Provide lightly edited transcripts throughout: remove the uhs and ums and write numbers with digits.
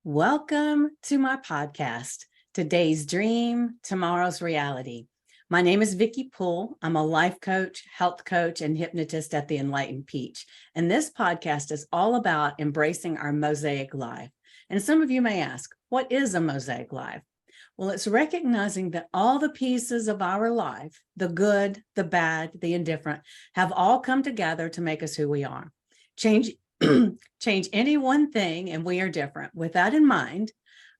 Welcome to my podcast, Today's Dream, Tomorrow's Reality. My name is Vicki Poole. I'm a life coach, health coach, and hypnotist at the Enlightened Peach. And this podcast is all about embracing our mosaic life. And some of you may ask, what is a mosaic life? Well, it's recognizing that all the pieces of our life, the good, the bad, the indifferent, have all come together to make us who we are. Change any one thing and we are different. With that in mind,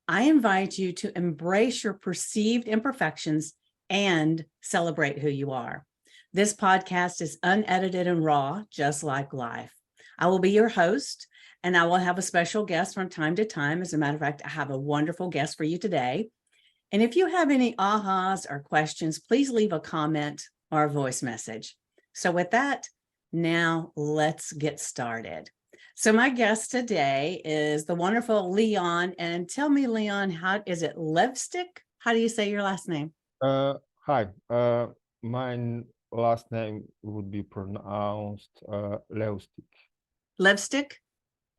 I invite you to embrace your perceived imperfections and celebrate who you are. This podcast is unedited and raw, just like life. I will be your host, and I will have a special guest from time to time. As a matter of fact, I have a wonderful guest for you today. And if you have any ahas or questions, please leave a comment or a voice message. So with that, now let's get started. So my guest today is the wonderful Leon. And tell me, Leon, how is it Levstik? How do you say your last name? Hi. My last name would be pronounced Levstik. Levstik?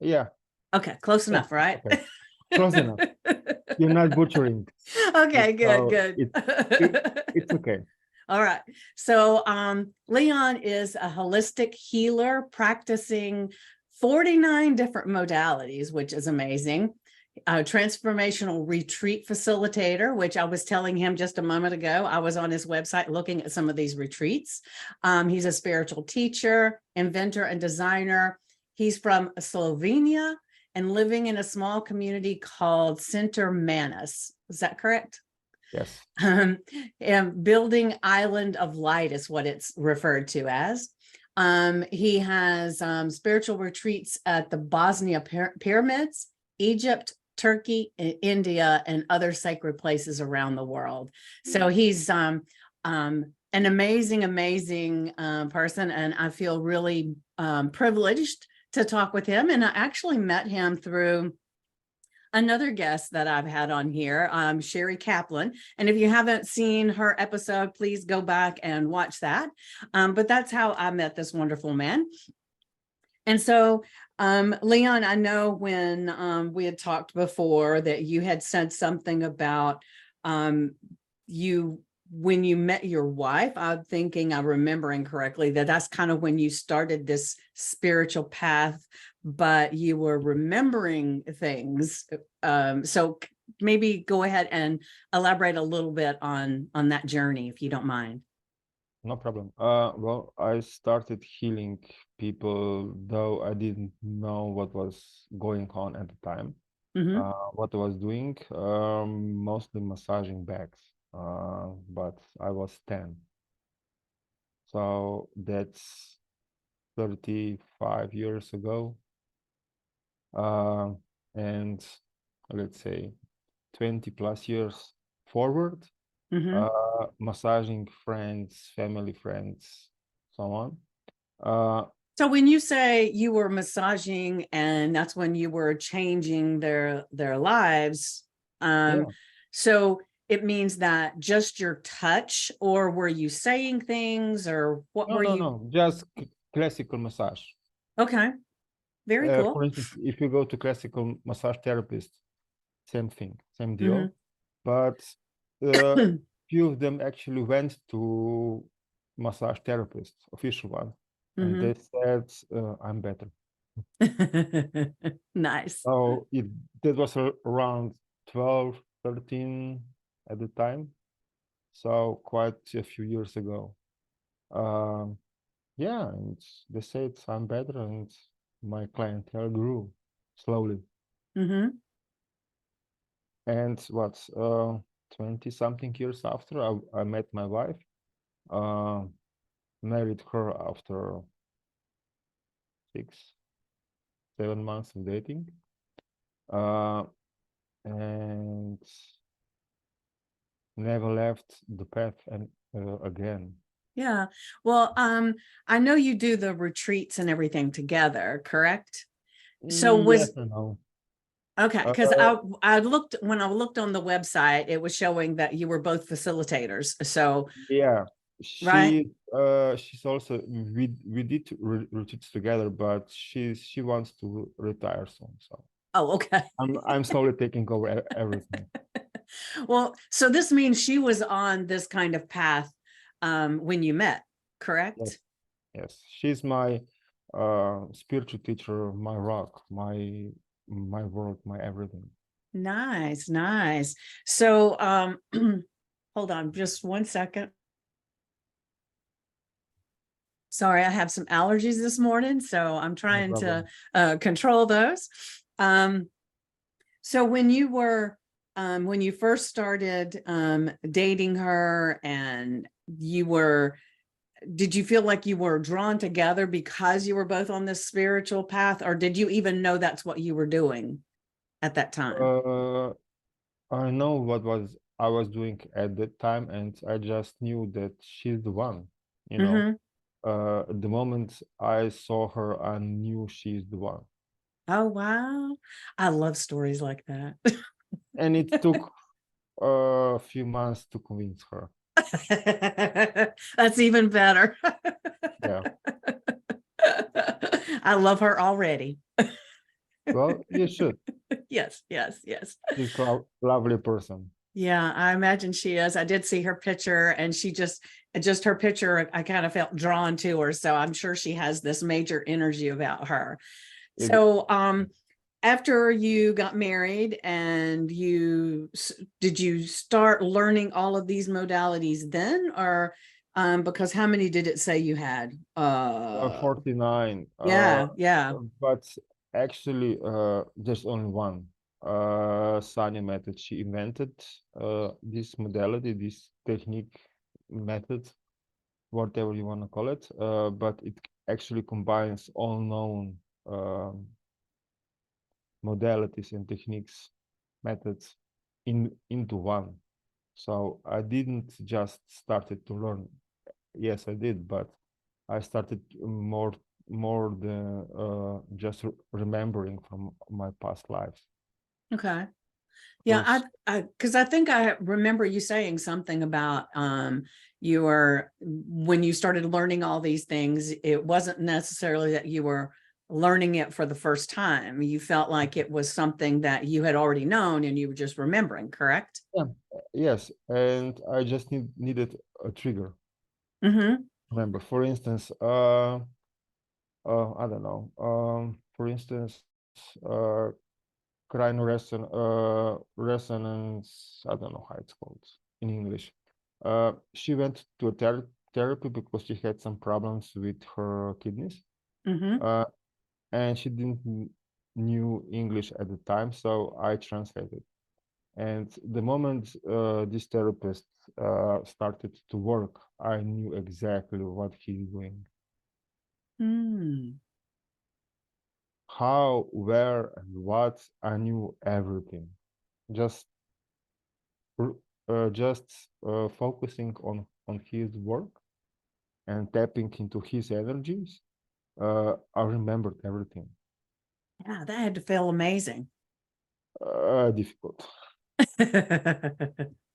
Yeah. Okay, close enough, right? Okay. Close enough. You're not butchering. Okay, good, So good. It's okay. All right. So Leon is a holistic healer practicing 49 different modalities, which is amazing. A transformational retreat facilitator, which I was telling him just a moment ago. I was on his website looking at some of these retreats. He's a spiritual teacher, inventor, and designer. He's from Slovenia and living in a small community called Center Manus. Is that correct? Yes. And building Island of Light is what it's referred to as. He has spiritual retreats at the Bosnian Pyramids, Egypt, Turkey, India, and other sacred places around the world. So he's an amazing person, and I feel really privileged to talk with him. And I actually met him through another guest that I've had on here, Sherry Kaplan. And if you haven't seen her episode, please go back and watch that. But that's how I met this wonderful man. And so, Leon, I know when we had talked before that you had said something about when you met your wife. I'm thinking, I'm remembering correctly, that's kind of when you started this spiritual path, but you were remembering things. So maybe go ahead and elaborate a little bit on that journey, if you don't mind. No problem. Well, I started healing people, though I didn't know what was going on at the time. Mm-hmm. What I was doing, mostly massaging backs, but I was 10. So that's 35 years ago. And let's say 20 plus years forward, massaging friends, family friends, so on. So when you say you were massaging and that's when you were changing their lives, Yeah. so it means that just your touch, or were you saying things, or what were you? No, just classical massage. Okay, very cool. For instance, if you go to classical massage therapist, same thing, same deal. But few of them actually went to massage therapist, official one, and they said, I'm better. Nice. So that was around 12, 13 at the time. So quite a few years ago. Yeah, and they said I'm better, and my clientele grew slowly. And what, 20 something years after I met my wife, married her after 6, 7 months of dating, and never left the path and again. Yeah. Well, I know you do the retreats and everything together, correct? So Yes or no? Okay, because I looked when I looked on the website, it was showing that you were both facilitators. So yeah, right. She's also, we did retreats together, but she wants to retire soon. So Oh, okay. I'm slowly taking over everything. Well, so this means she was on this kind of path when you met, correct? Yes, yes. She's my spiritual teacher, my rock, my world, my everything. Nice, nice. So hold on just 1 second. Sorry, I have some allergies this morning, so I'm trying to control those. So when you first started dating her, and did you feel like you were drawn together because you were both on this spiritual path, or did you even know that's what you were doing at that time? I know what I was doing at that time, and I just knew that she's the one, you know. Mm-hmm. The moment I saw her, I knew she's the one. Oh, wow. I love stories like that. And it took a few months to convince her. That's even better. Yeah. I love her already. Well, you should. Yes, yes, yes. She's a lovely person. Yeah, I imagine she is. I did see her picture, and she just her picture, I kind of felt drawn to her. So I'm sure she has this major energy about her. So after you got married, and did you start learning all of these modalities then, or because how many did it say you had? 49. Yeah. But actually, there's only one. Sanya method. She invented this modality, this technique, method, whatever you want to call it. But it actually combines all known modalities and techniques, methods into one. So I didn't just started to learn. Yes, I did, but I started more than just remembering from my past lives. Okay. Yeah, because I think I remember you saying something about when you started learning all these things, it wasn't necessarily that you were learning it for the first time. You felt like it was something that you had already known and you were just remembering, correct? Yeah. Yes, and I just needed a trigger. Mm-hmm. Remember, for instance, I don't know. For instance, resonance. I don't know how it's called in English. She went to a therapy because she had some problems with her kidneys. Mm-hmm. And she didn't knew English at the time, so I translated. And the moment this therapist started to work, I knew exactly what he's doing. Mm. How, where, and what, I knew everything. Just focusing on his work and tapping into his energies, I remembered everything. Yeah, that had to feel amazing. Difficult.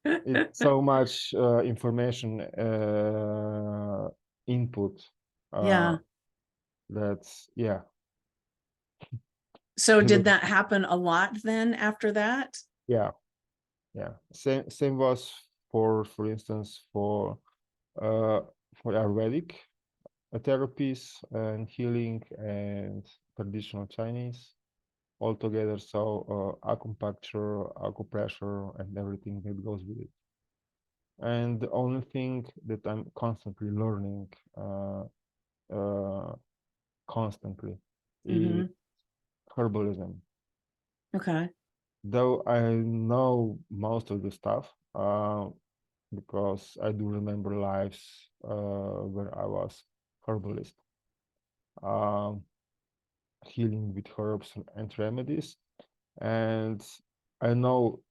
It's so much information input. Yeah. That's yeah. So did that happen a lot then after that? Yeah. Same was for instance for Ayurvedic therapies and healing and traditional Chinese all together. So acupuncture, acupressure, and everything that goes with it. And the only thing that I'm constantly learning, constantly, is herbalism. Okay. Though I know most of the stuff, because I do remember lives where I was herbalist, healing with herbs and remedies, and I know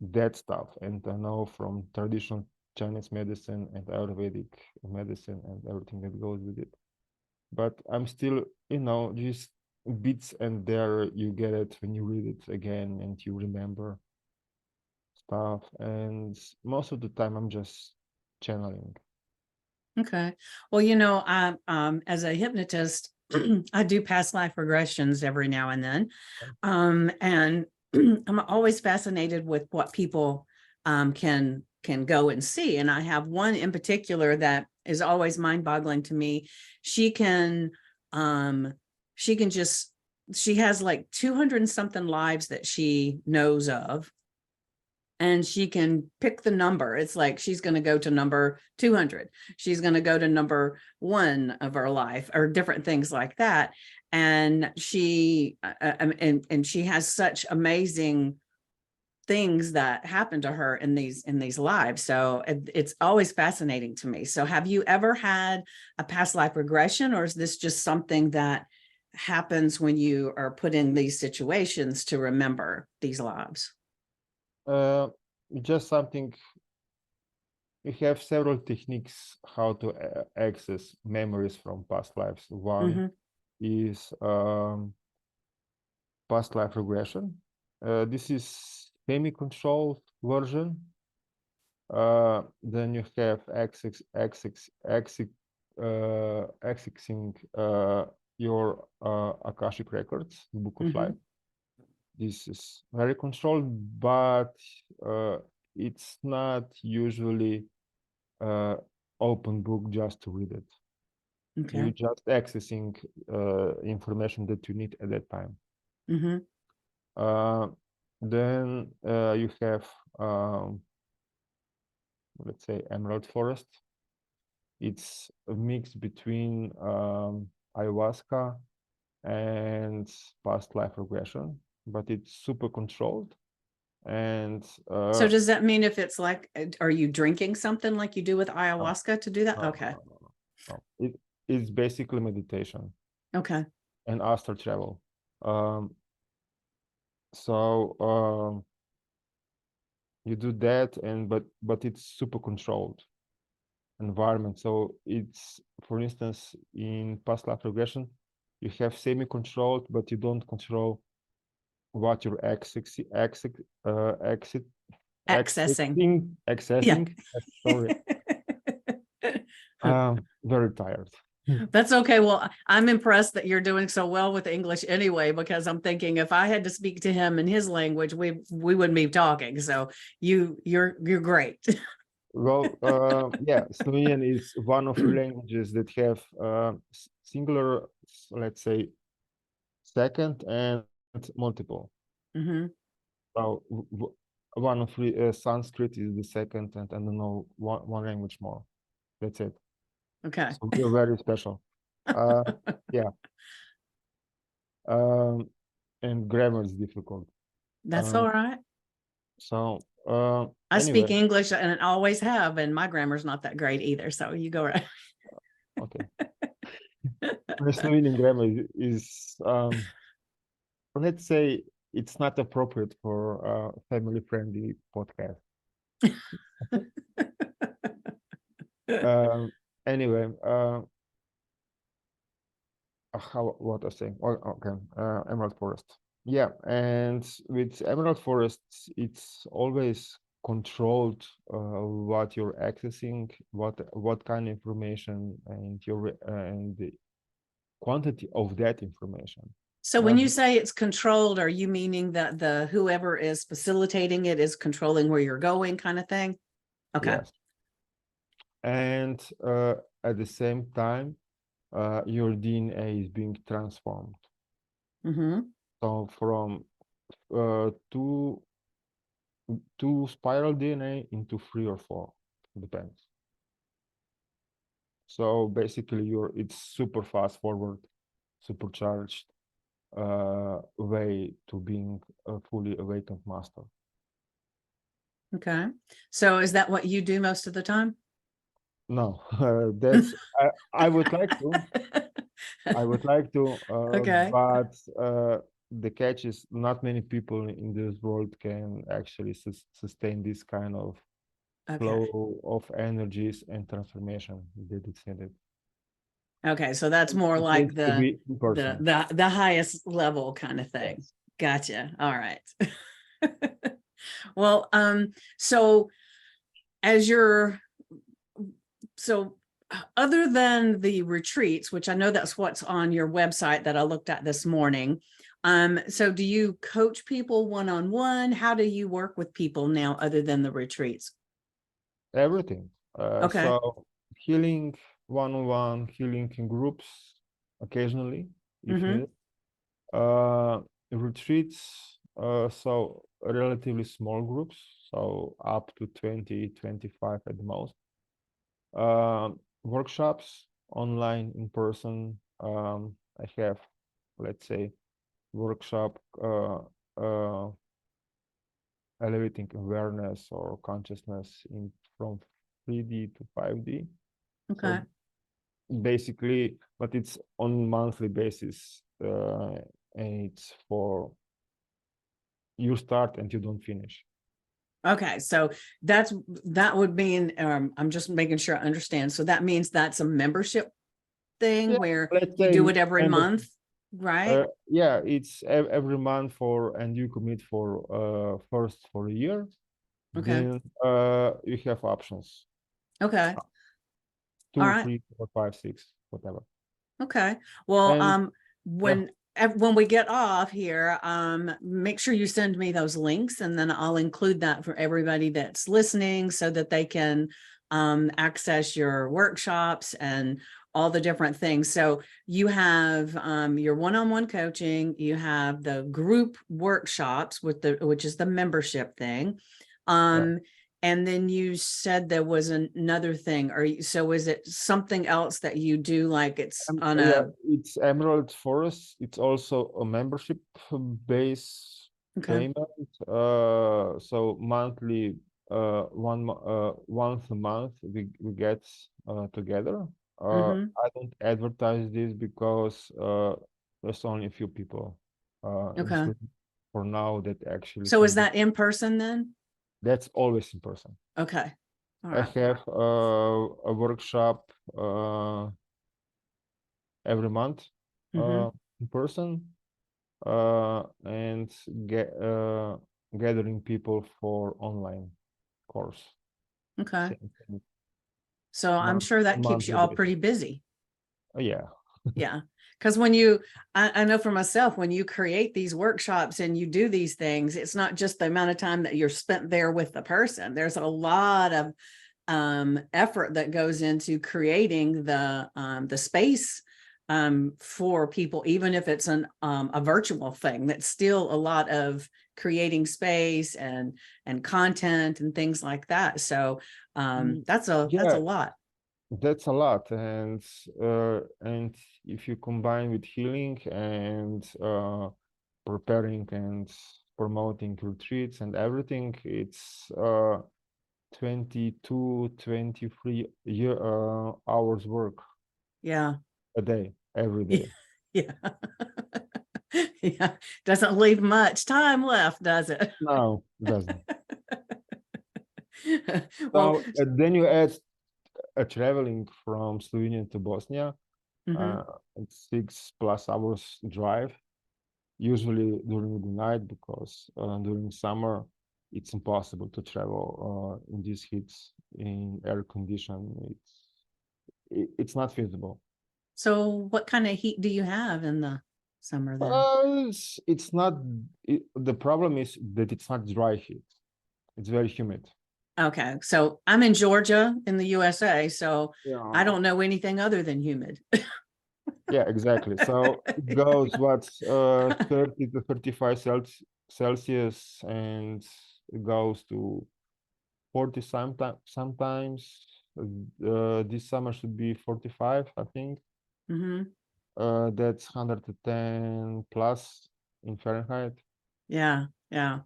that stuff, and I know from traditional Chinese medicine and Ayurvedic medicine and everything that goes with it. But I'm still, just bits, and there you get it when you read it again and you remember stuff. And most of the time I'm just channeling. Okay. Well, I as a hypnotist, I do past life regressions every now and then. And I'm always fascinated with what people can go and see. And I have one in particular that is always mind-boggling to me. She has like 200 and something lives that she knows of. And she can pick the number. It's like she's going to go to number 200. She's going to go to number 1 of her life, or different things like that. And she and she has such amazing things that happen to her in these lives. So it's always fascinating to me. So have you ever had a past life regression, or is this just something that happens when you are put in these situations to remember these lives? Just something. We have several techniques how to access memories from past lives. One is past life regression. This is semi-controlled version. Then you have accessing your Akashic Records, Book of Life. This is very controlled, but it's not usually open book just to read it. Okay. You're just accessing information that you need at that time. Then you have, let's say, Emerald Forest. It's a mix between ayahuasca and past life regression, but it's super controlled. And so does that mean if it's like, are you drinking something like you do with ayahuasca to do that? Okay. No. It's basically meditation. Okay. And astral travel. You do that, and but it's super controlled environment. So it's, for instance, in past life regression, you have semi-controlled, but you don't control what you're accessing. Yeah. Sorry. Very tired. That's okay. Well, I'm impressed that you're doing so well with English anyway, because I'm thinking if I had to speak to him in his language, we wouldn't be talking. So you're great. Well, yeah, Slovenian is one of the languages that have singular, let's say, second and multiple. So one of Sanskrit is the second, and I don't know, one language more. That's it. Okay. So we're very special. Yeah. And grammar is difficult. That's all right. So I anyway. speak English and always have, and my grammar's not that great either. So you go right. Okay. Slovenian grammar is let's say it's not appropriate for a family-friendly podcast. Anyway, what I was saying? Oh, okay, Emerald Forest. Yeah, and with Emerald Forest, it's always controlled what you're accessing, what kind of information, and the quantity of that information. So when you say it's controlled, are you meaning that the whoever is facilitating it is controlling where you're going, kind of thing? Okay. Yes. And at the same time, your DNA is being transformed. So from two spiral DNA into 3 or 4, depends. So basically, it's super fast forward, supercharged way to being a fully awakened master. Okay. So is that what you do most of the time? No, that's I would like to. I would like to, okay. But the catch is not many people in this world can actually sustain this kind of flow of energies and transformation that it's needed. Okay, so that's more like the highest level kind of thing. Yes. Gotcha. All right. Well, so other than the retreats, which I know that's what's on your website that I looked at this morning. So do you coach people one-on-one? How do you work with people now other than the retreats? Everything. Okay. So healing one-on-one, healing in groups occasionally if Mm-hmm. needed. Retreats, so relatively small groups, so up to 20, 25 at the most. Workshops, online, in person. I have, let's say, workshop elevating awareness or consciousness in from 3D to 5D. Okay. So basically, but it's on monthly basis, and it's for you start and you don't finish. Okay. So that would mean, I'm just making sure I understand. So that means that's a membership thing Yeah, where let's you say do it every membership. month, right? Yeah, it's every month for, and you commit for first for a year. Okay. Then you have options. Okay. All 2, right. 3, 4, 5, 6, whatever. Okay. Well, And yeah, when we get off here, make sure you send me those links, and then I'll include that for everybody that's listening so that they can access your workshops and all the different things. So you have your one-on-one coaching, you have the group workshops which is the membership thing. yeah. And then you said there was another thing. So is it something else that you do, like it's on Yeah, a, it's Emerald Forest. It's also a membership base okay. payment. So monthly, once a month we get together. Mm-hmm. I don't advertise this because there's only a few people in Okay. Sweden for now that actually So is can do. that in person then? That's always in person. Okay. All I right. have a workshop every month Mm-hmm. in person, and gathering people for online course. Okay. Same thing, So I'm month, sure on that keeps you monthly all basis. pretty busy. Yeah, Yeah. Because I know for myself, when you create these workshops and you do these things, it's not just the amount of time that you're spent there with the person. There's a lot of effort that goes into creating the space for people, even if it's a virtual thing. That's still a lot of creating space and content and things like that. So that's a yeah, lot. that's a lot, and if you combine with healing and preparing and promoting retreats and everything, it's 22, 23 hours work Yeah. a day, every day. Yeah. Yeah. Doesn't leave much time left, does it? No, it doesn't. Well, So then you add traveling from Slovenia to Bosnia. mhm. It's 6+ hours drive, usually during the night, because during summer it's impossible to travel in these heats in air condition. It's not feasible. So what kind of heat do you have in the summer then? It's not. The problem is that it's not dry heat. It's very humid. Okay, so I'm in Georgia in the USA, so I Yeah. don't know anything other than humid. Yeah, exactly. So it goes what's 30 to 35 Celsius, and it goes to 40 sometimes. This summer should be 45, I think. Hmm. That's 110 plus in Fahrenheit. Yeah, yeah.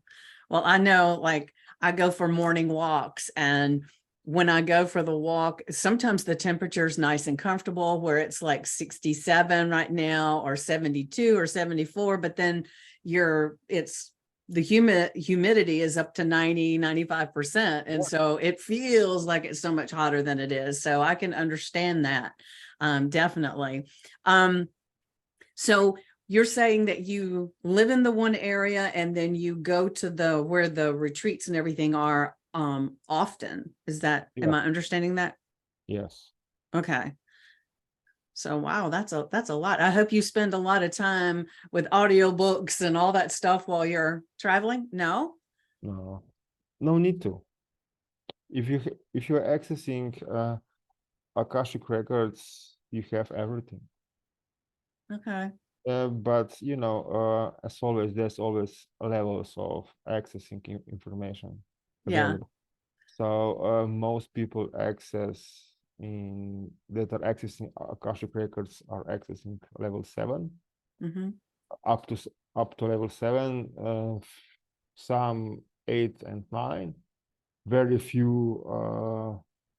Well, I know, like, I go for morning walks, and when I go for the walk, sometimes the temperature is nice and comfortable, where it's like 67 right now, or 72 or 74, but then it's the humidity is up to 90-95%. And Yeah. so it feels like it's so much hotter than it is. So I can understand that. Definitely. So you're saying that you live in the one area and then you go to where the retreats and everything are often. Am Yeah. I understanding that? Yes. Okay. So wow, that's a lot. I hope you spend a lot of time with audiobooks and all that stuff while you're traveling. No? No need to. If you're accessing Akashic Records, you have everything. Okay. But as always, there's always levels of accessing information Yeah. available. So most people that are accessing Akashic Records are accessing level 7. Mm-hmm. Up to level 7, some 8 and 9, very few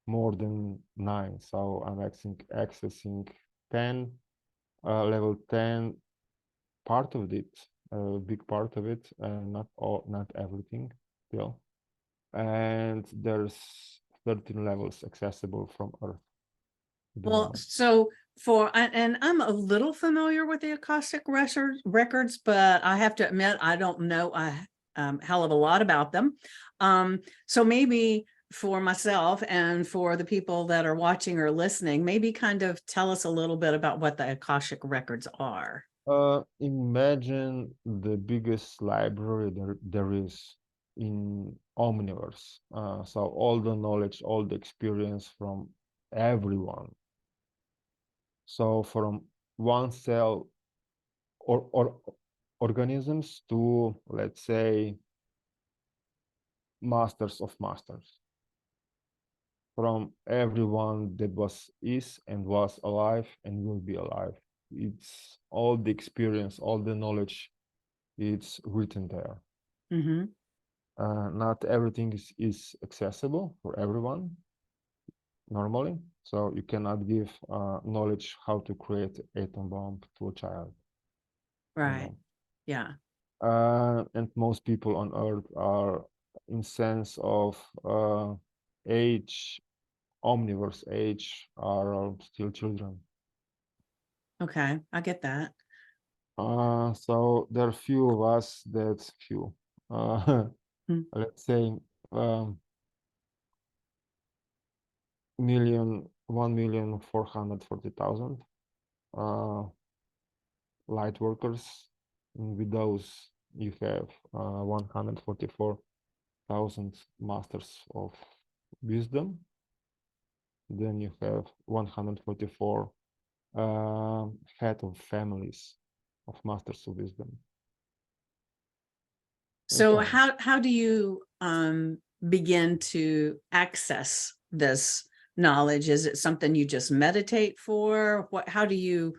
more than 9. So I'm accessing 10, level 10, part of it, a big part of it, not everything still. And there's 13 levels accessible from Earth. Well, so and I'm a little familiar with the Akashic records, but I have to admit, I don't know a hell of a lot about them. So maybe for myself and for the people that are watching or listening, maybe kind of tell us a little bit about what the Akashic records are. Imagine the biggest library there is in omniverse. So all the knowledge, all the experience from everyone. So from one cell or organisms to, let's say, masters of masters. From everyone that is and was alive and will be alive. It's all the experience, all the knowledge, it's written there. Mm-hmm. Not everything is accessible for everyone normally. So you cannot give knowledge how to create an atom bomb to a child. Right. Yeah. And most people on Earth are, in sense of age, omniverse age, are still children. Okay, I get that. So there are few of us that's few. Let's say 1,440,000 light workers. And with those, you have 144,000 masters of wisdom. Then you have 144 head of families of masters of wisdom. So how do you begin to access this knowledge? Is it something you just meditate for? How do you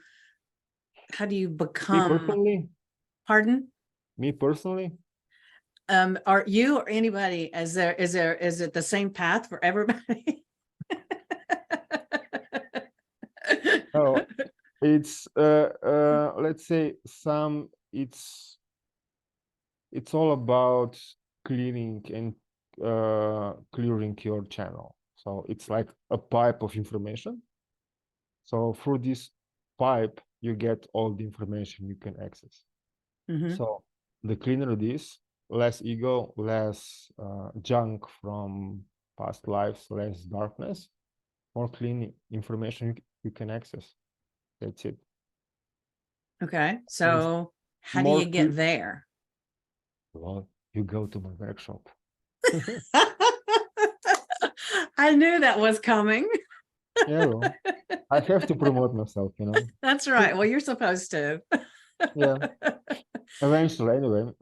become? Me personally? Pardon? Me personally? Are you or anybody, is it the same path for everybody? Oh, it's let's say it's all about cleaning and clearing your channel. So it's like a pipe of information. So through this pipe, you get all the information you can access. Mm-hmm. So the cleaner it is, less ego, less junk from past lives, less darkness, more clean information you can access. That's it. Okay, so how do you get there? Well, you go to my workshop. I knew that was coming. Yeah, well, I have to promote myself, That's right. Well, you're supposed to. Yeah. Eventually, anyway.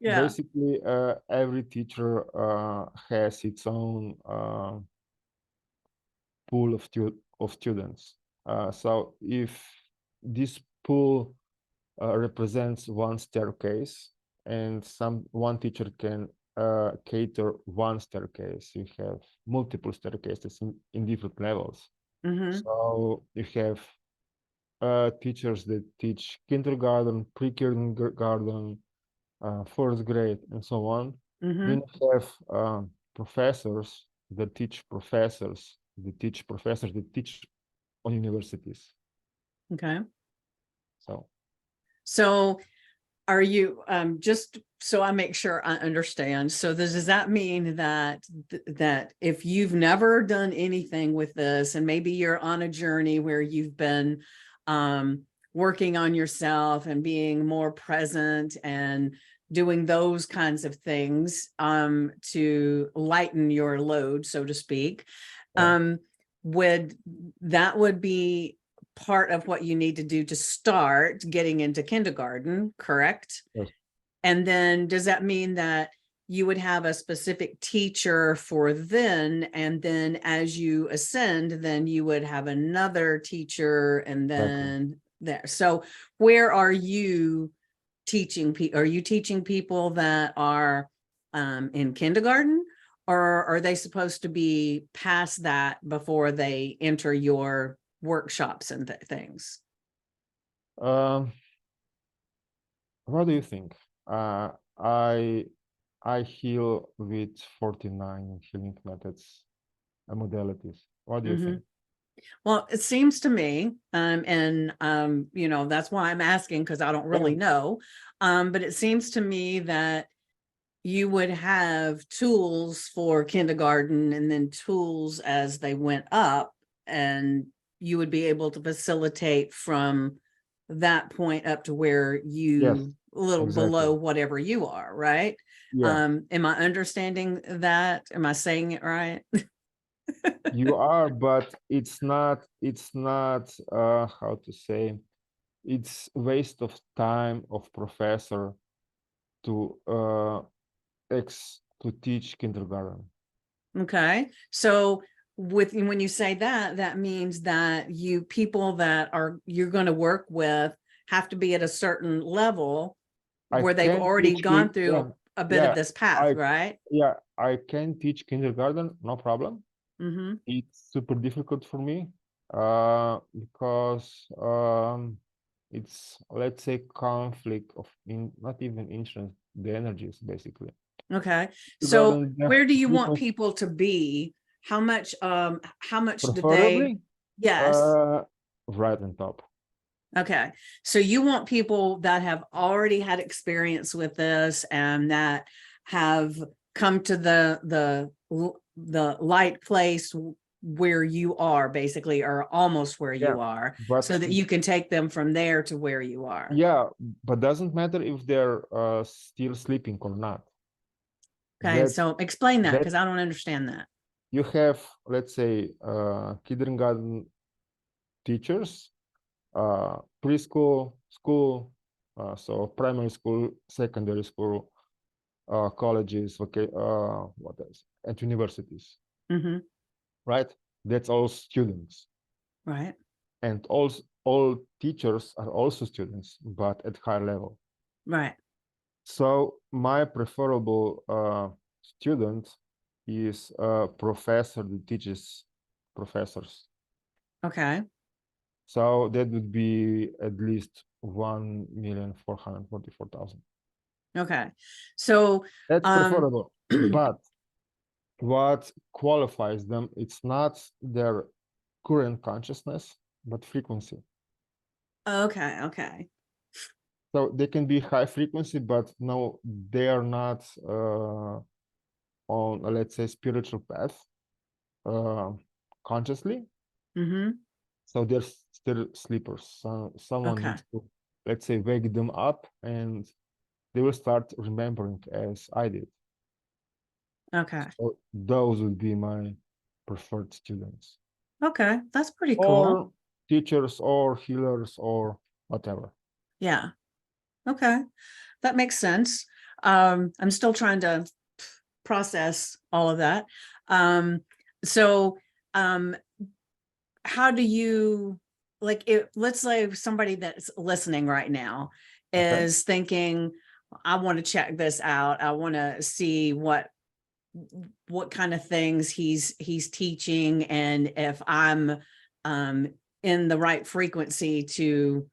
Yeah. Basically, every teacher has its own pool of students. So if this pool represents one staircase, and one teacher can cater one staircase, you have multiple staircases in different levels. Mm-hmm. So you have teachers that teach kindergarten, pre-kindergarten, first grade, and so on. Mm-hmm. Then you have professors that teach professors that teach on universities. Okay. So are you just so I make sure I understand. So does that mean that that if you've never done anything with this, and maybe you're on a journey where you've been working on yourself and being more present and doing those kinds of things to lighten your load, so to speak, would be part of what you need to do to start getting into kindergarten, correct? Yes. And then does that mean that you would have a specific teacher for then, and then as you ascend, then you would have another teacher, and then there. So where are you teaching people? Are you teaching people that are in kindergarten, or are they supposed to be past that before they enter your workshops and things? What do you think? I heal with 49 healing methods and modalities. What do you think? Well, it seems to me, and you know, that's why I'm asking, because I don't really know. But it seems to me that you would have tools for kindergarten and then tools as they went up, and you would be able to facilitate from that point up to where you a little below whatever you are, right? Am I understanding that? Am I saying it right? You are, but it's not how to say, it's waste of time of professor to teach kindergarten. Okay, so when you say that, that means that people that you're going to work with have to be at a certain level where they've already gone through a bit of this path, right? Yeah, I can teach kindergarten, no problem. It's super difficult for me because it's, let's say, conflict of not even interest, the energies basically. Okay, so where do you want people to be? How much do they? Yes. Right on top. Okay, so you want people that have already had experience with this and that have come to the light place where you are, basically, or almost where you are, so that you can take them from there to where you are. Yeah, but doesn't matter if they're still sleeping or not. Okay, so explain that, because I don't understand that. You have, let's say, kindergarten teachers, preschool, school, so primary school, secondary school, colleges, okay, what else? At universities, right? That's all students, right? And all teachers are also students, but at higher level, right? So my preferable student is a professor that teaches professors. Okay. So that would be at least 1,444,000. Okay, so that's preferable. But what qualifies them, it's not their current consciousness, but frequency. Okay. So they can be high frequency, but no, they are not on, let's say, spiritual path consciously. So they're still sleepers. So someone needs to, let's say, wake them up, and they will start remembering as I did. Okay. So those would be my preferred students. Okay, that's pretty cool. Or teachers or healers or whatever. Yeah. Okay, that makes sense. I'm still trying to process all of that. So how do you, like, let's say somebody that's listening right now is thinking, I want to check this out. I want to see what kind of things he's teaching, and if I'm in the right frequency to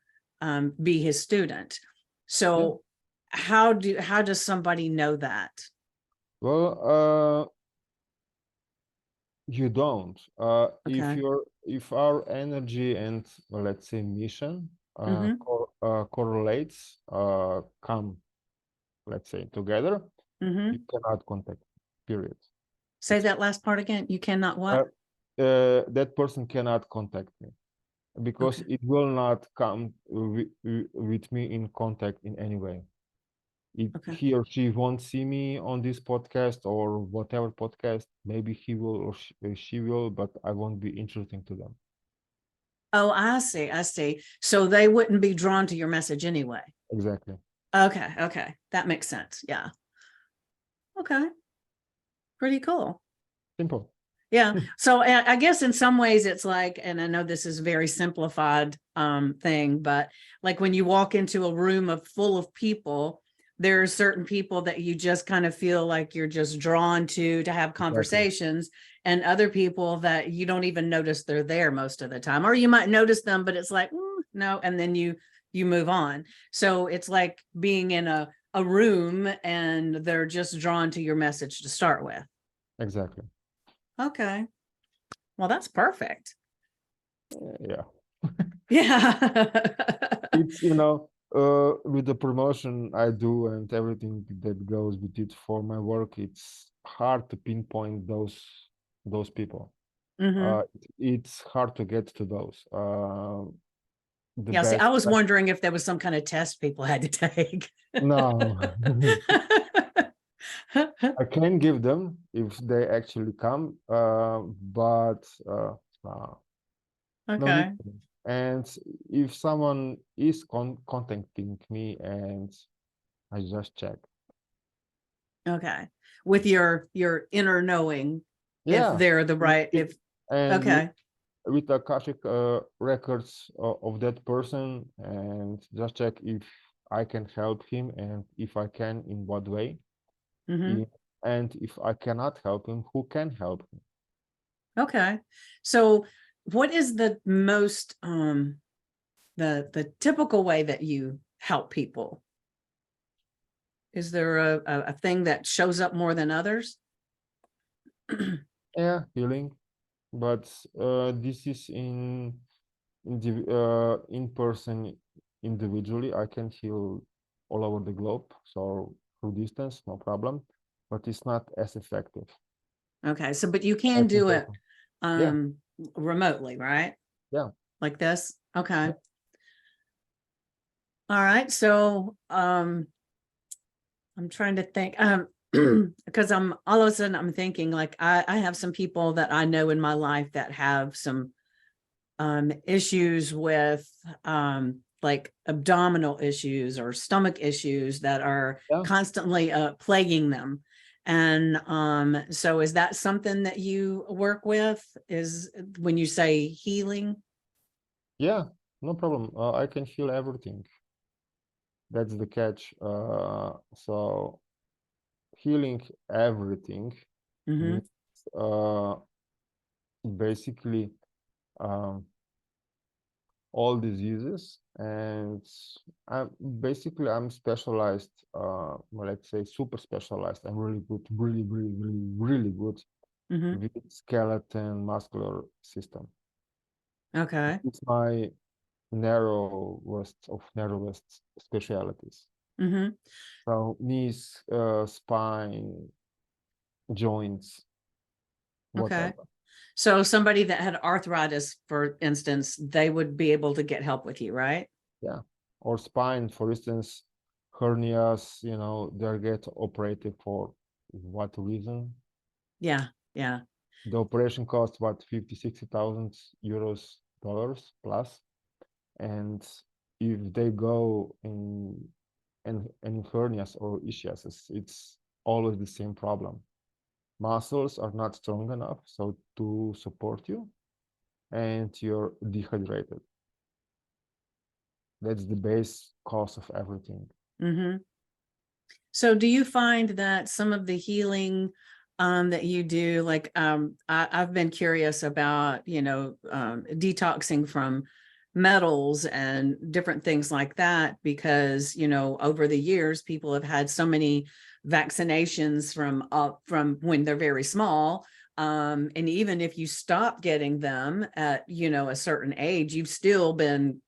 be his student. So how does somebody know that? Well, you don't. If our energy and, let's say, mission correlates, come let's say, together, Mm-hmm. you cannot contact, period. Say that last part again. You cannot what? That person cannot contact me because Okay. it will not come with me in contact in any way. Okay. He or she won't see me on this podcast or whatever podcast. Maybe he will or she will, but I won't be interesting to them. Oh, I see. I see. So they wouldn't be drawn to your message anyway. Exactly. Okay. Okay. That makes sense. Yeah. Okay. Pretty cool. Simple. Yeah. So I guess in some ways it's like, and I know this is a very simplified thing, but like when you walk into a room full of people, there are certain people that you just kind of feel like you're just drawn to have conversations, and other people that you don't even notice they're there most of the time, or you might notice them, but it's like, no, and then you move on. So it's like being in a room and they're just drawn to your message to start with. Exactly. Okay. Well, that's perfect. Yeah. Yeah. It's, with the promotion I do and everything that goes with it for my work, it's hard to pinpoint those people. Mm-hmm. It's hard to get to those. The Yeah. See, I best. was wondering if there was some kind of test people had to take. No. I can give them if they actually come, but no need. Okay. And if someone is contacting me and I just check. Okay. With your inner knowing, if Yeah. they're the right, if And okay. with the Akashic records of that person, and just check if I can help him and if I can, in what way. Mm-hmm. And if I cannot help him, who can help him? Okay. So what is the most the typical way that you help people? Is there a thing that shows up more than others? Yeah, healing. But this is in person individually. I can heal all over the globe, so through distance, no problem. But it's not as effective. Okay. So, but you can As in do it person. remotely, right? Yeah. Like this? Okay. Yeah. All right. So I'm trying to think because I'm all of a sudden I'm thinking like I have some people that I know in my life that have some issues with like abdominal issues or stomach issues that are Yeah. constantly plaguing them. And so is that something that you work with, is when you say healing? Yeah, no problem. I can heal everything. That's the catch. So healing everything Mm-hmm. means basically um, all diseases, and I'm specialized, well, let's say super specialized. I'm really good, really good Mm-hmm. with skeleton muscular system. Okay. It's my narrowest specialities. Mm-hmm. So knees, spine, joints, Okay. whatever. So somebody that had arthritis, for instance, they would be able to get help with you, right? Yeah. Or spine, for instance, hernias, they get operated for what reason? Yeah. Yeah. The operation costs what, 50,000-60,000 euros, dollars plus. And if they go in hernias or ischiases, it's always the same problem. Muscles are not strong enough so to support you, and you're dehydrated. That's the base cause of everything. Mm-hmm. So do you find that some of the healing that you do, like I've been curious about, detoxing from metals and different things like that, because, over the years, people have had so many vaccinations from when they're very small. And even if you stop getting them at, a certain age, you've still been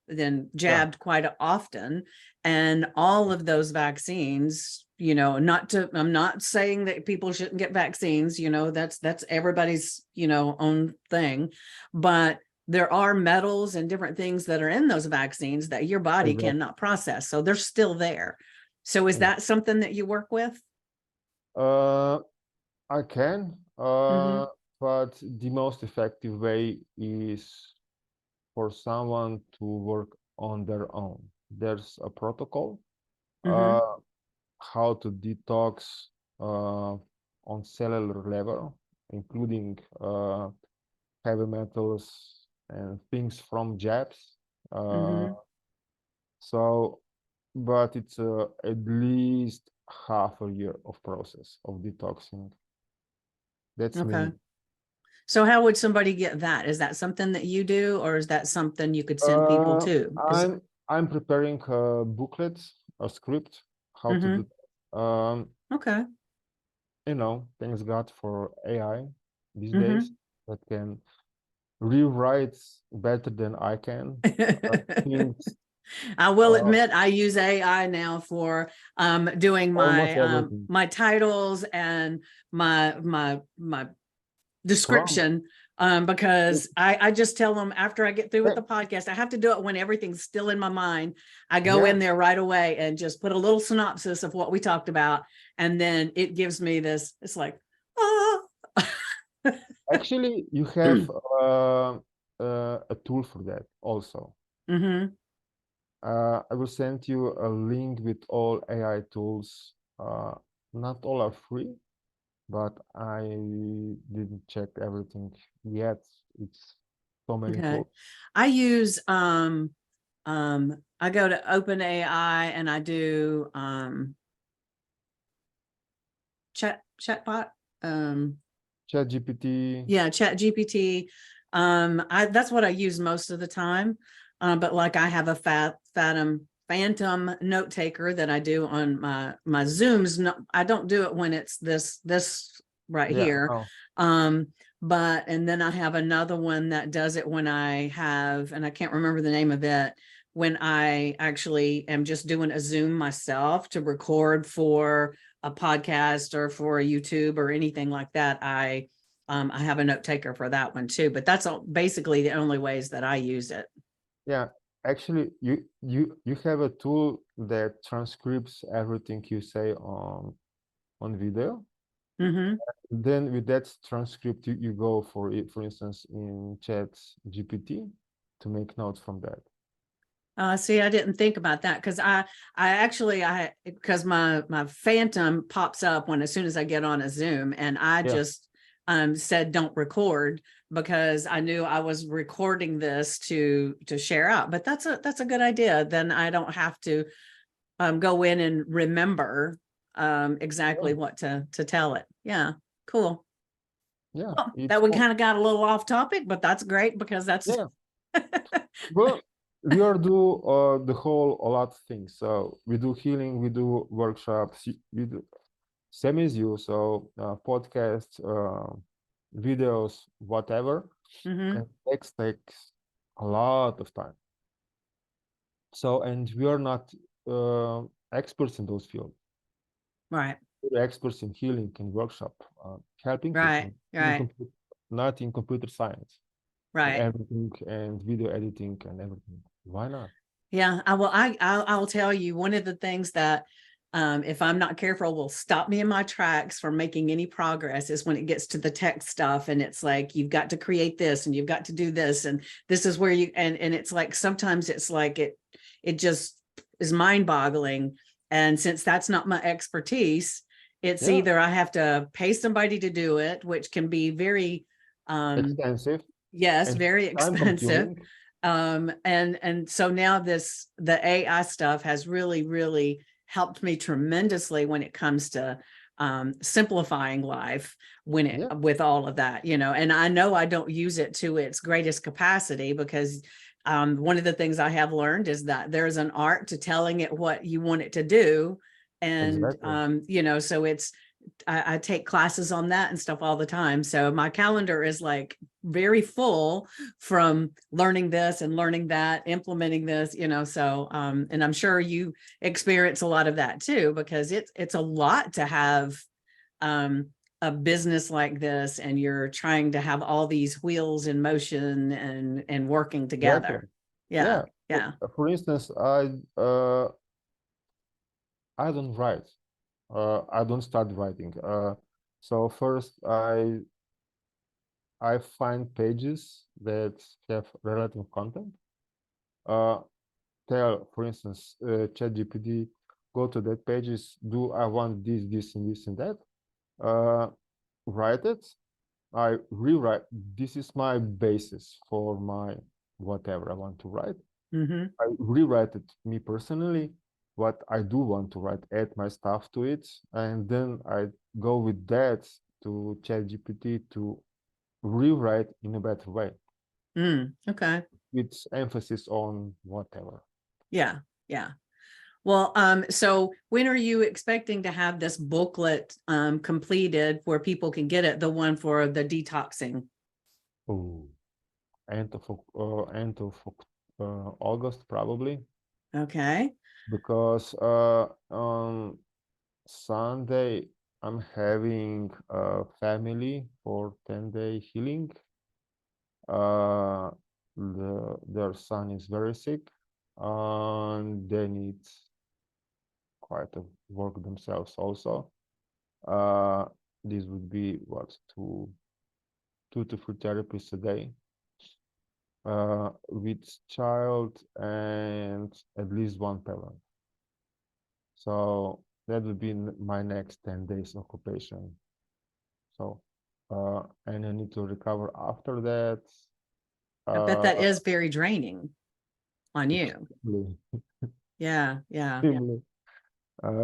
then Yeah. jabbed quite often. And all of those vaccines, you know, I'm not saying that people shouldn't get vaccines, you know, that's everybody's, you know, own thing, but there are metals and different things that are in those vaccines that your body Exactly. cannot process. So they're still there. So is that something that you work with? I can, but the most effective way is for someone to work on their own. There's a protocol, how to detox on cellular level, including heavy metals and things from jabs. So, but it's at least half a year of process of detoxing. That's me. So how would somebody get that? Is that something that you do, or is that something you could send people to? I'm preparing a booklet, a script, how to do that. Okay. You know, thanks God for AI these days that can rewrite better than I can. Things, I will admit I use AI now for doing my my titles and my description, because I just tell them after I get through with the podcast. I have to do it when everything's still in my mind. I go in there right away and just put a little synopsis of what we talked about, and then it gives me this, it's like, oh. Actually, you have a tool for that also. I will send you a link with all AI tools. Not all are free, but I didn't check everything yet. It's so many tools. I use I go to OpenAI and I do chatbot. ChatGPT. Yeah, ChatGPT. That's what I use most of the time. But like I have a phantom note taker that I do on my Zooms. No, I don't do it when it's this right here. But and then I have another one that does it when I have, and I can't remember the name of it, when I actually am just doing a Zoom myself to record for a podcast or for a YouTube or anything like that. I have a note taker for that one too, but that's basically the only ways that I use it. Yeah, actually, you have a tool that transcribes everything you say on video. Then with that transcript, you go for it, for instance, in ChatGPT to make notes from that. See, I didn't think about that because I actually because my phantom pops up as soon as I get on a Zoom, and I just said don't record because I knew I was recording this to share out. But that's a good idea. Then I don't have to go in and remember exactly what to tell it. Yeah, cool. Yeah, well, that we kind of got a little off topic, but that's great because that's well, we are do the whole a lot of things. So we do healing, we do workshops, we do same as you. So podcasts, videos, whatever. And takes a lot of time. So, and we are not experts in those fields. Right. We're experts in healing and workshop, helping people. Right. Not in computer science. Right. And everything and video editing and everything. Why not? Yeah. I'll tell you, one of the things that if I'm not careful will stop me in my tracks from making any progress is when it gets to the tech stuff, and it's like you've got to create this and you've got to do this, and this is where you and it's like sometimes it's like it just is mind-boggling. And since that's not my expertise, it's either I have to pay somebody to do it, which can be very expensive. Yes, very expensive. And so now the AI stuff has really helped me tremendously when it comes to simplifying life with all of that, you know. And I know I don't use it to its greatest capacity because one of the things I have learned is that there's an art to telling it what you want it to do. And, you know, so it's I take classes on that and stuff all the time. So my calendar is like very full from learning this and learning that, implementing this, you know, so, and I'm sure you experience a lot of that too, because it's a lot to have, a business like this, and you're trying to have all these wheels in motion and working together. Yeah. Yeah. For instance, I don't write. I don't start writing. So first I find pages that have relative content. Tell, for instance, ChatGPT, go to that pages. Do I want this, this, and this, and that? Write it. I rewrite. This is my basis for my whatever I want to write. I rewrite it, me personally, what I do want to write, add my stuff to it, and then I go with that to ChatGPT to rewrite in a better way. Okay. With emphasis on whatever. Yeah. Yeah. Well, so when are you expecting to have this booklet completed where people can get it, the one for the detoxing? Oh, end of August probably. Okay. Because on Sunday I'm having a family for 10-day healing. Their son is very sick, and they need quite a work themselves also. This would be what, two to three therapies a day, with child and at least one parent. So that would be my next 10 days occupation. So and I need to recover after that. I bet that is very draining on you. Yeah. Yeah.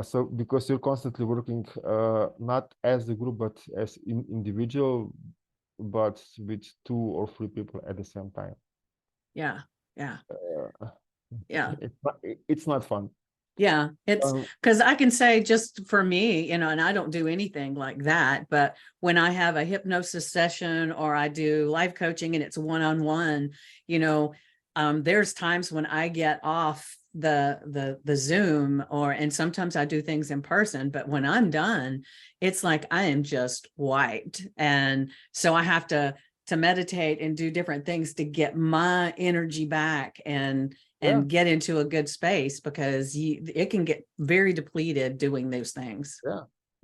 So because you're constantly working not as a group but as individual, but with 2 or 3 people at the same time. Yeah. Yeah. Yeah. It's not fun. Yeah, it's because I can say, just for me, you know, and I don't do anything like that, but when I have a hypnosis session or I do life coaching and it's one-on-one, you know, there's times when I get off the Zoom, and sometimes I do things in person, but when I'm done, it's like I am just wiped. And so I have to meditate and do different things to get my energy back and get into a good space, because it can get very depleted doing those things.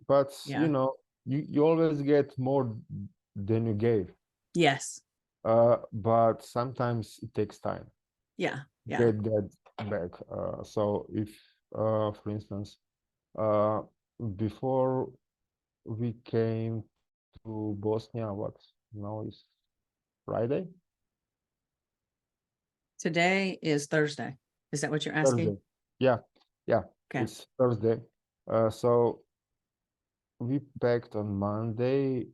But you know, you always get more than you gave. Yes. But sometimes it takes time. Get that back. So if for instance, before we came to Bosnia, what now is Friday? Today is Thursday. Is that what you're asking? Thursday. Yeah. Okay. It's Thursday. So we packed on Monday,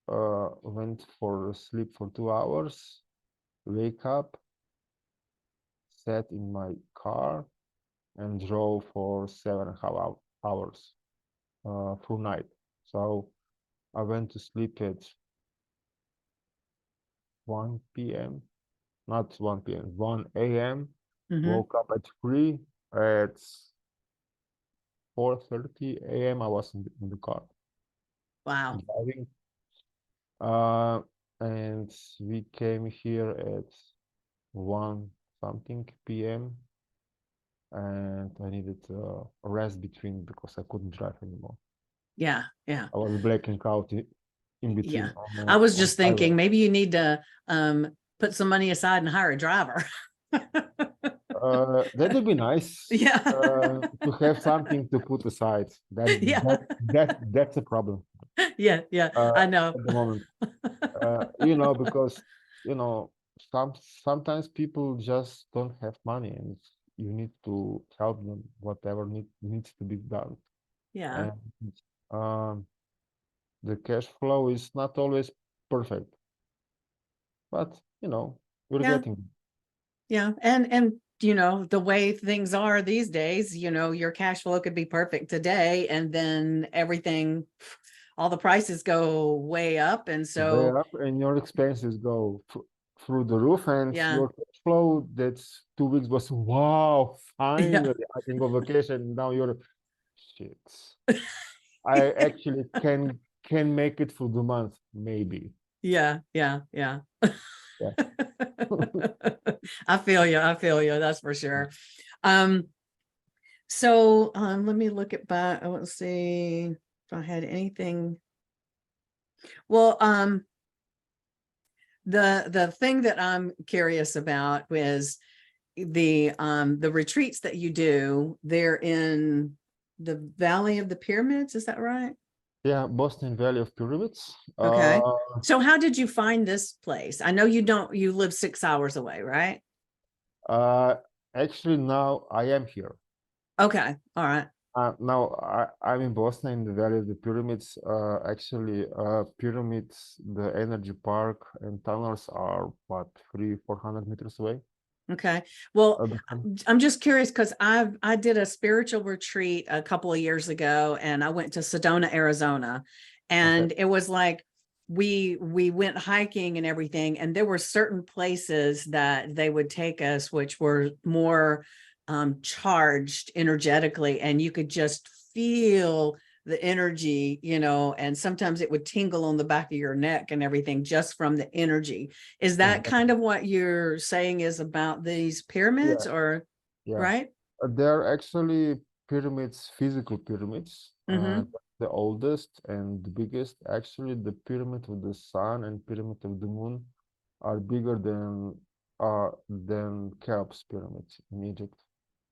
went for sleep for 2 hours, wake up, sat in my car and drove for 7.5 hours through night. So I went to sleep at 1 p.m. Not 1 p.m., 1 a.m. Woke up at 3. At 4:30 a.m. I was in the car. Wow. Driving. And we came here at 1 something p.m. and I needed a rest between because I couldn't drive anymore. Yeah. I was blacking out in between. I was just thinking maybe you need to put some money aside and hire a driver. That would be nice. To have something to put aside. That's a problem. I know. At the moment. You know, because you know, sometimes people just don't have money and you need to help them whatever needs to be done. And the cash flow is not always perfect, but you know, we're getting. And the way things are these days, your cash flow could be perfect today, and then everything, all the prices go way up. And way so, up, and your expenses go through the roof, and yeah, your cash flow that's 2 weeks was, wow, yeah, finally I can go vacation. Now you're shit. I actually can make it for the month, maybe. yeah, yeah, yeah. Yeah. I feel you. I feel you. That's for sure. Um, so let me look at back. Let's see if I had anything. Well, the thing that I'm curious about is the retreats that you do. They're in the Valley of the Pyramids. Is that right? Yeah, Bosnian Valley of Pyramids. Okay. So how did you find this place? I know you live 6 hours away, right? Uh, actually, now I am here. Okay. All right. Now I'm in Bosnia in the Valley of the Pyramids. Actually, pyramids, the energy park and tunnels are what, 300-400 meters away. Okay. Well, Uh, I'm just curious because I did a spiritual retreat a couple of years ago, and I went to Sedona, Arizona, okay. and it was like we went hiking and everything, and there were certain places that they would take us which were more charged energetically, and you could just feel the energy, and sometimes it would tingle on the back of your neck and everything just from the energy. Is that Exactly. kind of what you're saying is about these pyramids, Yeah, or yeah. right? They're actually pyramids, physical pyramids. Mm-hmm. The oldest and the biggest. Actually, the Pyramid of the Sun and Pyramid of the Moon are bigger than Cheops Pyramid in Egypt.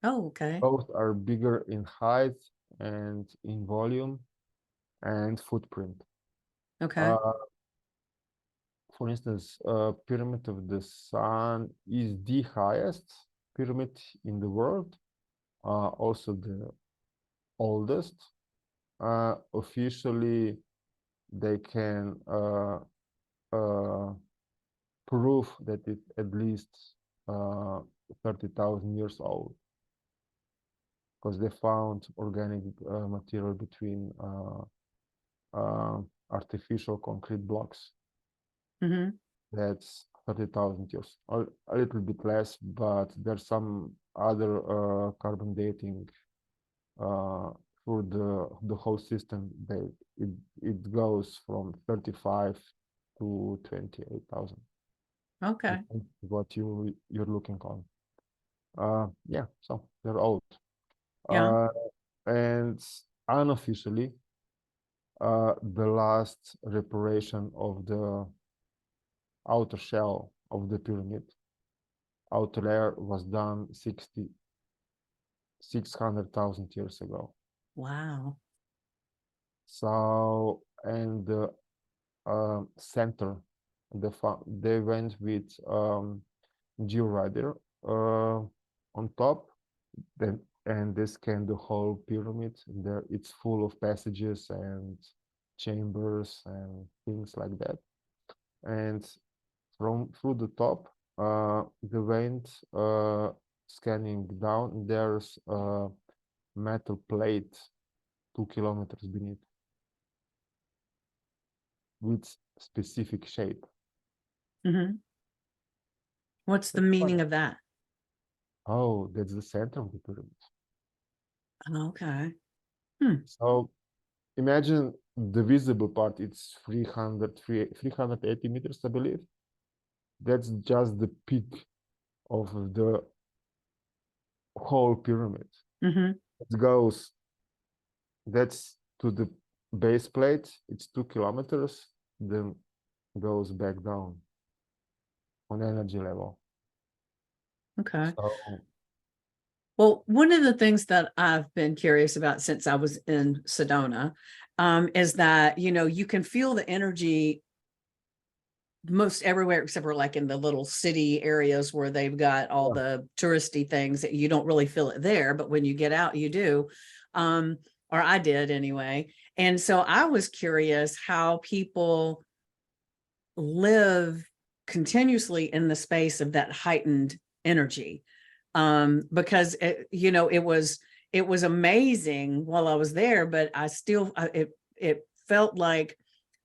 Oh, okay. Both are bigger in height and in volume and footprint. Okay. Uh, for instance, Pyramid of the Sun is the highest pyramid in the world, also the oldest. Officially, they can prove that it's at least uh, 30,000 years old, because they found organic material between artificial concrete blocks. Mm-hmm. That's 30,000 years, or a little bit less, but there's some other carbon dating for the whole system. It goes from 35 to 28,000. Okay. What you're looking on. Yeah, so they're old. Yeah. Uh, and unofficially, the last reparation of the outer shell of the pyramid, outer layer, was done 600,000 years ago. Wow. So, and the center, they went with georadar on top, then, and they scanned the whole pyramid. There, it's full of passages and chambers and things like that. And through the top, they went scanning down. There's a metal plate 2 kilometers beneath with specific shape. Mm-hmm. What's the That's meaning funny. of that? Oh, that's the center of the pyramid. Okay. Hmm. So imagine the visible part, it's 380 meters, I believe. That's just the peak of the whole pyramid. Mm-hmm. It goes, that's to the base plate, it's 2 kilometers, then goes back down on energy level. Okay. So Well, one of the things that I've been curious about since I was in Sedona, is that, you can feel the energy most everywhere except for like in the little city areas where they've got all yeah, the touristy things that you don't really feel it there, but when you get out, you do. Or I did anyway. And so I was curious how people live continuously in the space of that heightened energy. because it was amazing while I was there, but I still, it felt like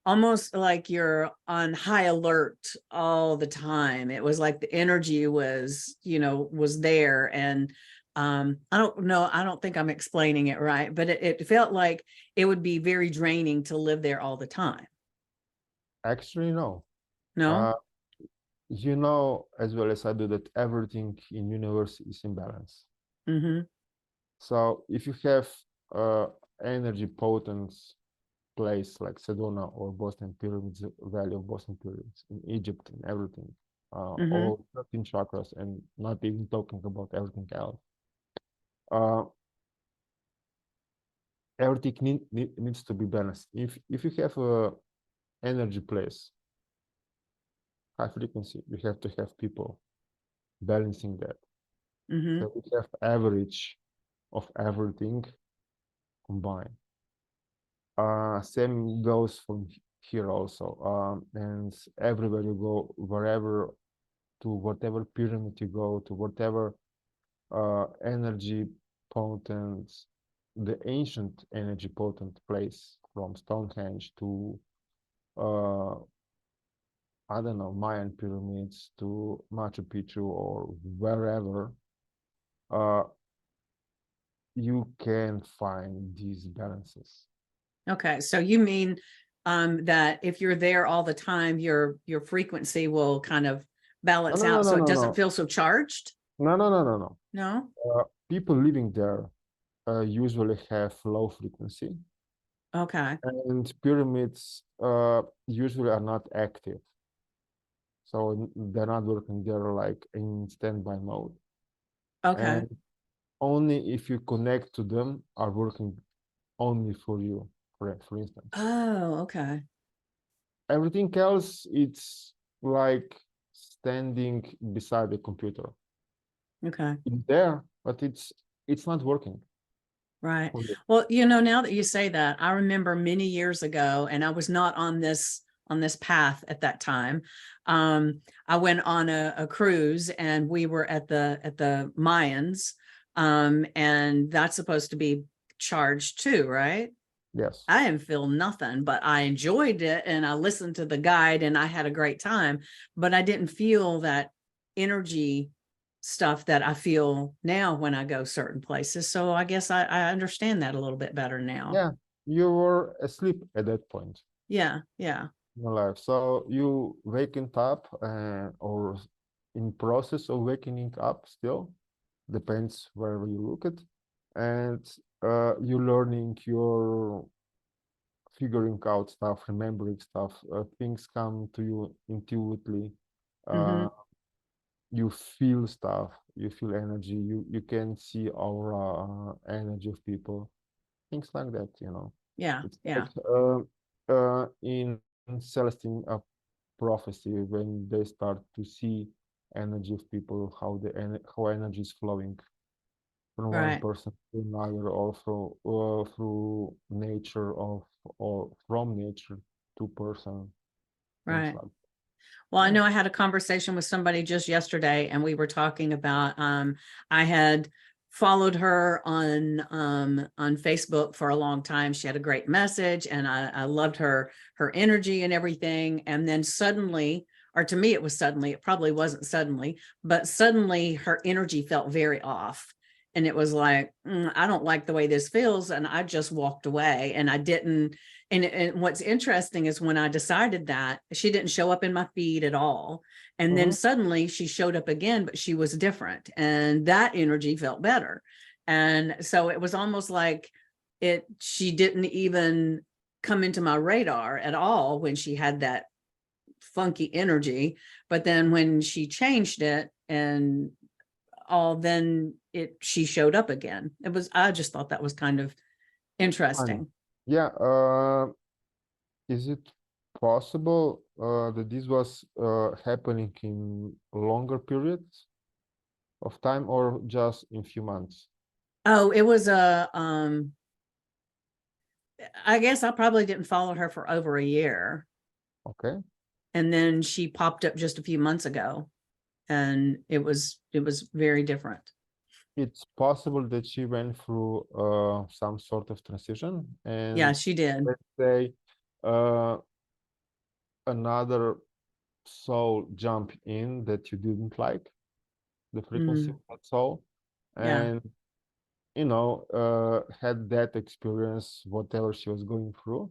almost like you're on high alert all the time. It was like the energy was, was there. And I don't know, I don't think I'm explaining it right, but it felt like it would be very draining to live there all the time. Actually, no. No? You know as well as I do that everything in universe is in balance. Mm-hmm. So if you have energy potent place like Sedona or Bosnian Pyramids, Valley of Bosnian Pyramids in Egypt and everything, Mm-hmm. all 13 chakras, and not even talking about everything else. Everything needs to be balanced. If you have a energy place, high frequency, you have to have people balancing that. Mm-hmm. So we have average of everything combined. Same goes from here also. And everywhere you go, wherever, to whatever pyramid you go, to whatever energy potent, the ancient energy potent place, from Stonehenge to I don't know, Mayan pyramids to Machu Picchu or wherever, you can find these balances. Okay, so you mean that if you're there all the time, your frequency will kind of balance out, so it doesn't feel so charged? No. No? People living there usually have low frequency, Okay. and pyramids usually are not active. So they're not working there like in standby mode. Okay. And only if you connect to them are working only for you, for instance. Oh, okay. Everything else, it's like standing beside the computer. Okay. It's there, but it's not working. Right. Well, now that you say that, I remember many years ago, and I was not on this path at that time. I went on a cruise, and we were at the Mayans, and that's supposed to be charged too, right? Yes. I didn't feel nothing, but I enjoyed it, and I listened to the guide, and I had a great time, but I didn't feel that energy stuff that I feel now when I go certain places. So I guess I understand that a little bit better now. Yeah, you were asleep at that point Yeah. Yeah. in your life. So you waking up or in process of waking up still, depends wherever you look at, and you learning, you're figuring out stuff, remembering stuff, things come to you intuitively. Mm-hmm. You feel stuff, you feel energy, you can see aura, energy of people, things like that, Yeah. it's Yeah. like in Celestine prophecy, when they start to see energy of people, how energy is flowing from one Right. person to another, also through nature or from nature to person, things Right. like Well, I that. know I had a conversation with somebody just yesterday, and we were talking about I had followed her on Facebook for a long time. She had a great message, and I loved her energy and everything. And then suddenly, or to me it was suddenly, it probably wasn't suddenly, but suddenly her energy felt very off. And it was like, I don't like the way this feels. And I just walked away, and I didn't. And what's interesting is when I decided that, she didn't show up in my feed at all. And then suddenly she showed up again, but she was different. And that energy felt better. And so it was almost like she didn't even come into my radar at all when she had that funky energy. But then when she changed it and then she showed up again. I just thought that was kind of Funny. interesting. Yeah, is it possible that this was happening in longer periods of time or just in few months? Oh, it was I guess I probably didn't follow her for over a year. Okay. And then she popped up just a few months ago, and it was very different. it's possible that she went through some sort of transition, Yeah, and she did. let's say another soul jump in that you didn't like the frequency of that soul, Yeah. and had that experience, whatever she was going through.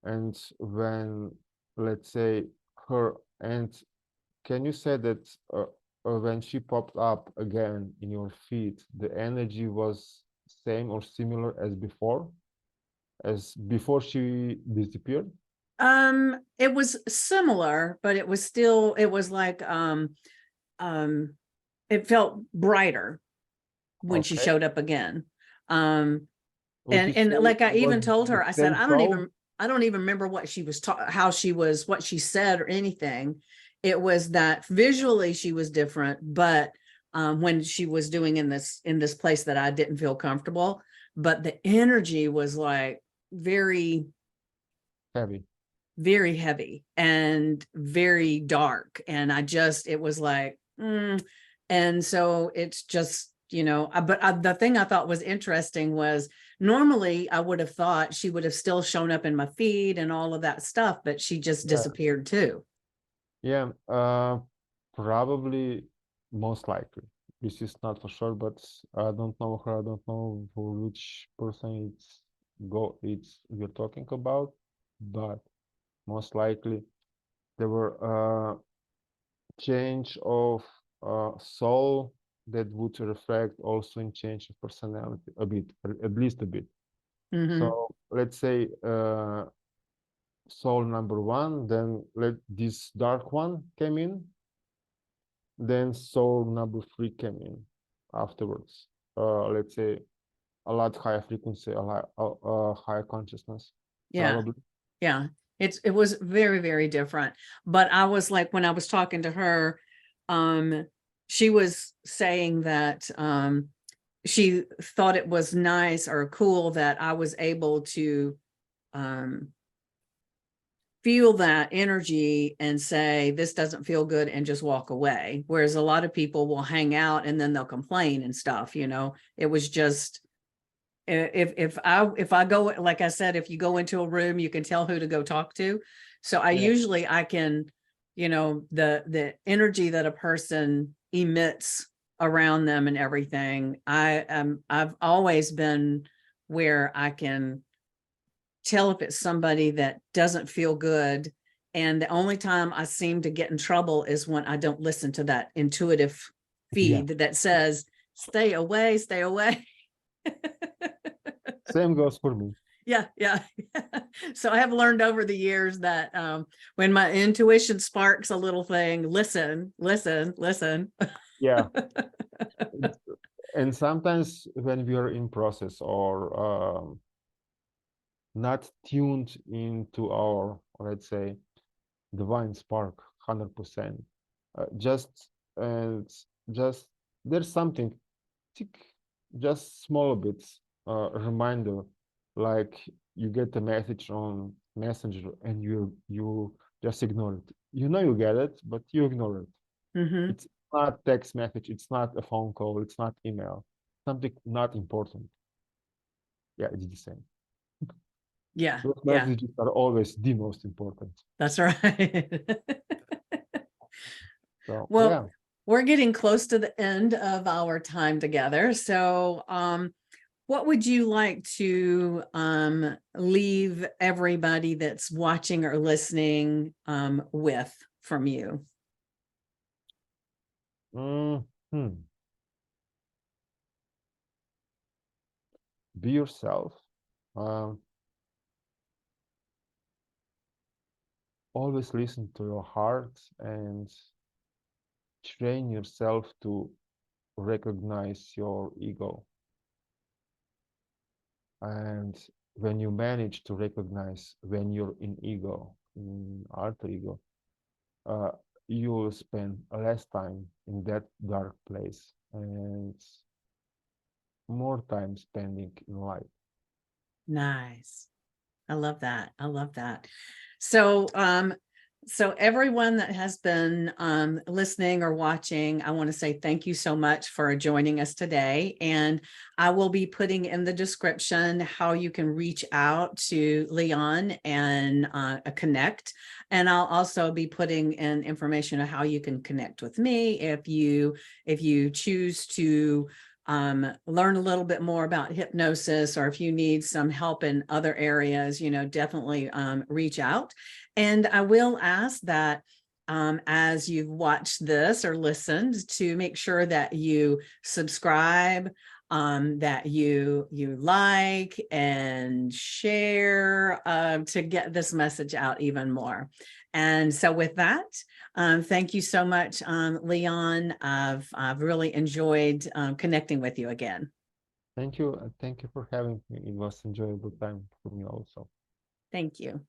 And when, let's say, her, and can you say that when she popped up again in your feed, the energy was same or similar as before she disappeared? It was similar, but it was still, it was like it felt brighter when she Okay. showed up again. Would you And say like I it was even told the her, I said, same soul? I don't even remember what she was how she was, what she said or anything. It was that visually she was different, but when she was doing in this place that I didn't feel comfortable, but the energy was like very Heavy. very heavy and very dark. And it was like, and so it's just, the thing I thought was interesting was normally I would have thought she would have still shown up in my feed and all of that stuff, but she just disappeared too. Yeah, probably, most likely. This is not for sure, but I don't know her. I don't know for which person it's we're talking about, but most likely there were change of soul that would reflect also in change of personality a bit, at least a bit. So let's say soul number one, then this dark one came in, then soul number three came in afterwards. Let's say a lot higher frequency, a higher consciousness. Yeah. Probably. Yeah. It was very, very different. But I was like, when I was talking to her, she was saying that she thought it was nice or cool that I was able to feel that energy and say, this doesn't feel good, and just walk away. Whereas a lot of people will hang out and then they'll complain and stuff, It was just, if I go, like I said, if you go into a room, you can tell who to go talk to. So usually I can, the energy that a person emits around them and everything, I've always been where I can tell if it's somebody that doesn't feel good. And the only time I seem to get in trouble is when I don't listen to that intuitive feed that says, stay away, stay away. Same goes for me. Yeah. So I have learned over the years that when my intuition sparks a little thing, listen. Yeah. And sometimes when we are in process or not tuned into our, let's say, divine spark 100%, just and just there's something tick, just small bits reminder, like you get a message on messenger and you just ignore it. You get it, but you ignore it. It's not text message, it's not a phone call, it's not email, something not important. Yeah, it's the same. Yeah. Those messages are always the most important. That's right. So well, yeah. We're getting close to the end of our time together. So what would you like to leave everybody that's watching or listening with from you? Be yourself. Always listen to your heart and train yourself to recognize your ego. And when you manage to recognize when you're in ego, in alter ego, you will spend less time in that dark place and more time spending in light. Nice. I love that. So So everyone that has been listening or watching, I want to say thank you so much for joining us today. And I will be putting in the description how you can reach out to Leon and connect. And I'll also be putting in information on how you can connect with me if you choose to learn a little bit more about hypnosis, or if you need some help in other areas, definitely reach out. And I will ask that as you've watched this or listened, to make sure that you subscribe, that you like and share to get this message out even more. And so with that, thank you so much, Leon. I've really enjoyed connecting with you again. Thank you. Thank you for having me. It was enjoyable time for me also. Thank you.